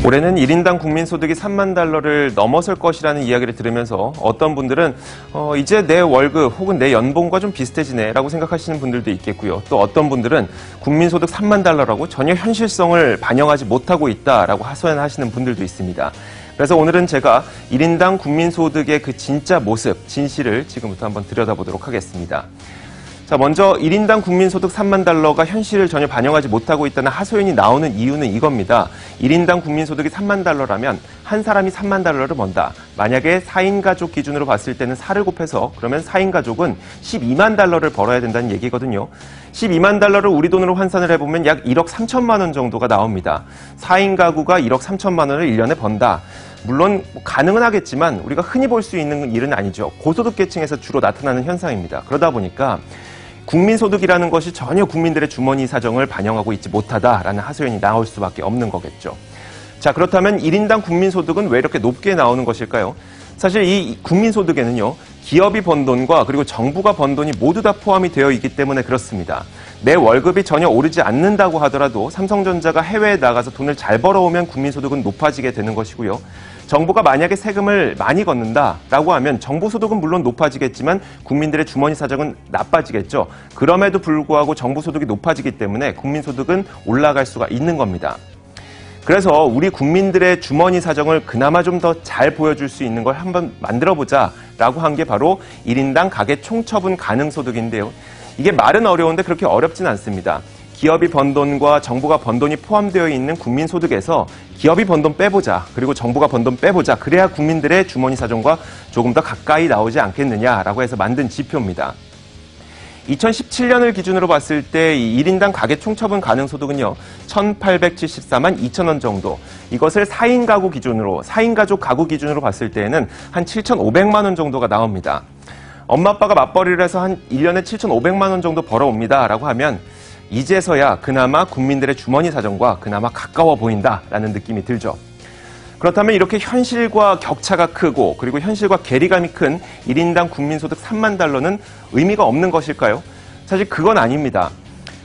올해는 1인당 국민소득이 3만 달러를 넘어설 것이라는 이야기를 들으면서 어떤 분들은 이제 내 월급 혹은 내 연봉과 좀 비슷해지네 라고 생각하시는 분들도 있겠고요. 또 어떤 분들은 국민소득 3만 달러라고 전혀 현실성을 반영하지 못하고 있다라고 하소연하시는 분들도 있습니다. 그래서 오늘은 제가 1인당 국민소득의 그 진짜 모습, 진실을 지금부터 한번 들여다보도록 하겠습니다. 자, 먼저 1인당 국민소득 3만 달러가 현실을 전혀 반영하지 못하고 있다는 하소연이 나오는 이유는 이겁니다. 1인당 국민소득이 3만 달러라면 한 사람이 3만 달러를 번다. 만약에 4인 가족 기준으로 봤을 때는 4를 곱해서 그러면 4인 가족은 12만 달러를 벌어야 된다는 얘기거든요. 12만 달러를 우리 돈으로 환산을 해보면 약 1억 3천만 원 정도가 나옵니다. 4인 가구가 1억 3천만 원을 1년에 번다. 물론 가능은 하겠지만 우리가 흔히 볼 수 있는 일은 아니죠. 고소득 계층에서 주로 나타나는 현상입니다. 그러다 보니까 국민소득이라는 것이 전혀 국민들의 주머니 사정을 반영하고 있지 못하다라는 하소연이 나올 수밖에 없는 거겠죠. 자, 그렇다면 1인당 국민소득은 왜 이렇게 높게 나오는 것일까요? 사실 이 국민소득에는요, 기업이 번 돈과 그리고 정부가 번 돈이 모두 다 포함이 되어 있기 때문에 그렇습니다. 내 월급이 전혀 오르지 않는다고 하더라도 삼성전자가 해외에 나가서 돈을 잘 벌어오면 국민소득은 높아지게 되는 것이고요. 정부가 만약에 세금을 많이 걷는다라고 하면 정부 소득은 물론 높아지겠지만 국민들의 주머니 사정은 나빠지겠죠. 그럼에도 불구하고 정부 소득이 높아지기 때문에 국민소득은 올라갈 수가 있는 겁니다. 그래서 우리 국민들의 주머니 사정을 그나마 좀 더 잘 보여줄 수 있는 걸 한번 만들어보자라고 한 게 바로 1인당 가계 총처분 가능소득인데요. 이게 말은 어려운데 그렇게 어렵진 않습니다. 기업이 번 돈과 정부가 번 돈이 포함되어 있는 국민소득에서 기업이 번 돈 빼보자, 그리고 정부가 번 돈 빼보자. 그래야 국민들의 주머니 사정과 조금 더 가까이 나오지 않겠느냐라고 해서 만든 지표입니다. 2017년을 기준으로 봤을 때 이 1인당 가계 총처분 가능소득은요, 1,874만 2천 원 정도. 이것을 4인 가구 기준으로, 4인 가족 가구 기준으로 봤을 때에는 한 7,500만 원 정도가 나옵니다. 엄마 아빠가 맞벌이를 해서 한 1년에 7,500만 원 정도 벌어옵니다라고 하면 이제서야 그나마 국민들의 주머니 사정과 그나마 가까워 보인다라는 느낌이 들죠. 그렇다면 이렇게 현실과 격차가 크고 그리고 현실과 괴리감이 큰 1인당 국민소득 3만 달러는 의미가 없는 것일까요? 사실 그건 아닙니다.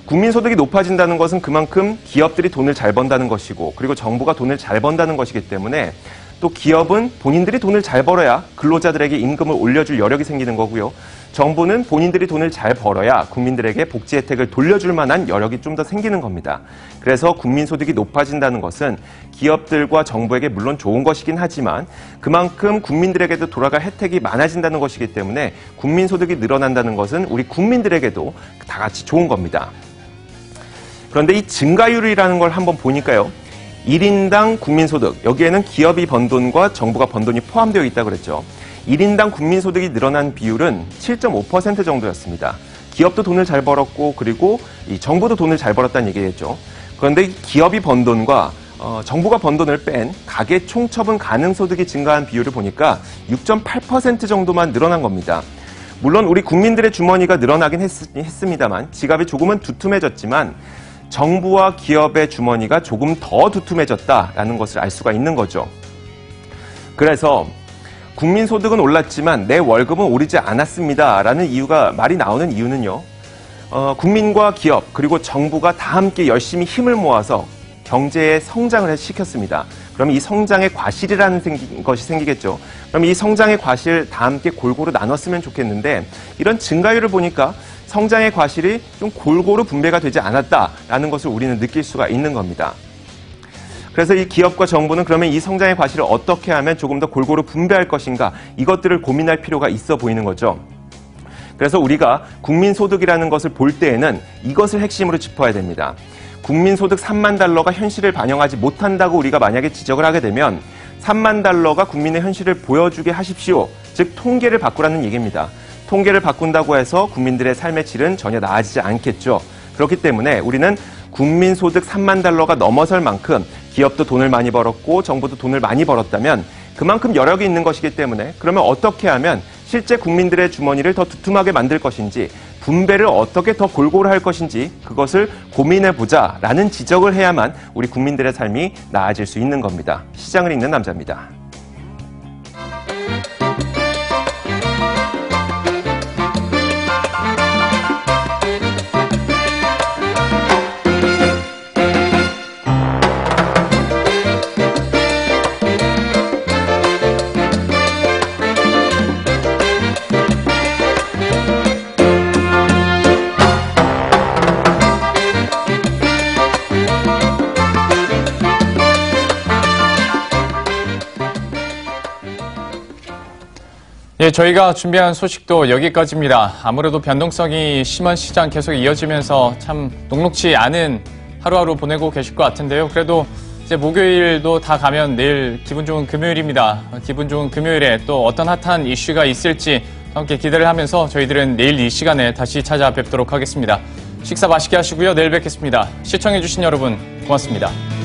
국민소득이 높아진다는 것은 그만큼 기업들이 돈을 잘 번다는 것이고 그리고 정부가 돈을 잘 번다는 것이기 때문에 또 기업은 본인들이 돈을 잘 벌어야 근로자들에게 임금을 올려줄 여력이 생기는 거고요. 정부는 본인들이 돈을 잘 벌어야 국민들에게 복지 혜택을 돌려줄 만한 여력이 좀 더 생기는 겁니다. 그래서 국민소득이 높아진다는 것은 기업들과 정부에게 물론 좋은 것이긴 하지만 그만큼 국민들에게도 돌아갈 혜택이 많아진다는 것이기 때문에 국민소득이 늘어난다는 것은 우리 국민들에게도 다 같이 좋은 겁니다. 그런데 이 증가율이라는 걸 한번 보니까요. 1인당 국민소득, 여기에는 기업이 번 돈과 정부가 번 돈이 포함되어 있다고 그랬죠. 1인당 국민소득이 늘어난 비율은 7.5% 정도였습니다. 기업도 돈을 잘 벌었고 그리고 이 정부도 돈을 잘 벌었다는 얘기겠죠. 그런데 기업이 번 돈과 정부가 번 돈을 뺀 가계 총처분 가능소득이 증가한 비율을 보니까 6.8% 정도만 늘어난 겁니다. 물론 우리 국민들의 주머니가 늘어나긴 했습니다만 지갑이 조금은 두툼해졌지만 정부와 기업의 주머니가 조금 더 두툼해졌다라는 것을 알 수가 있는 거죠. 그래서 국민소득은 올랐지만 내 월급은 오르지 않았습니다라는 말이 나오는 이유는요. 국민과 기업 그리고 정부가 다 함께 열심히 힘을 모아서 경제의 성장을 시켰습니다. 그럼 이 성장의 과실이라는 것이 생기겠죠. 그럼 이 성장의 과실 다 함께 골고루 나눴으면 좋겠는데 이런 증가율을 보니까 성장의 과실이 좀 골고루 분배가 되지 않았다라는 것을 우리는 느낄 수가 있는 겁니다. 그래서 이 기업과 정부는 그러면 이 성장의 과실을 어떻게 하면 조금 더 골고루 분배할 것인가 이것들을 고민할 필요가 있어 보이는 거죠. 그래서 우리가 국민소득이라는 것을 볼 때에는 이것을 핵심으로 짚어야 됩니다. 국민소득 3만 달러가 현실을 반영하지 못한다고 우리가 만약에 지적을 하게 되면 3만 달러가 국민의 현실을 보여주게 하십시오. 즉 통계를 바꾸라는 얘기입니다. 통계를 바꾼다고 해서 국민들의 삶의 질은 전혀 나아지지 않겠죠. 그렇기 때문에 우리는 국민소득 3만 달러가 넘어설 만큼 기업도 돈을 많이 벌었고 정부도 돈을 많이 벌었다면 그만큼 여력이 있는 것이기 때문에 그러면 어떻게 하면 실제 국민들의 주머니를 더 두툼하게 만들 것인지 분배를 어떻게 더 골고루 할 것인지 그것을 고민해보자라는 지적을 해야만 우리 국민들의 삶이 나아질 수 있는 겁니다. 시장을 읽는 남자입니다. 예, 저희가 준비한 소식도 여기까지입니다. 아무래도 변동성이 심한 시장 계속 이어지면서 참 녹록지 않은 하루하루 보내고 계실 것 같은데요. 그래도 이제 목요일도 다 가면 내일 기분 좋은 금요일입니다. 기분 좋은 금요일에 또 어떤 핫한 이슈가 있을지 함께 기대를 하면서 저희들은 내일 이 시간에 다시 찾아뵙도록 하겠습니다. 식사 맛있게 하시고요. 내일 뵙겠습니다. 시청해주신 여러분 고맙습니다.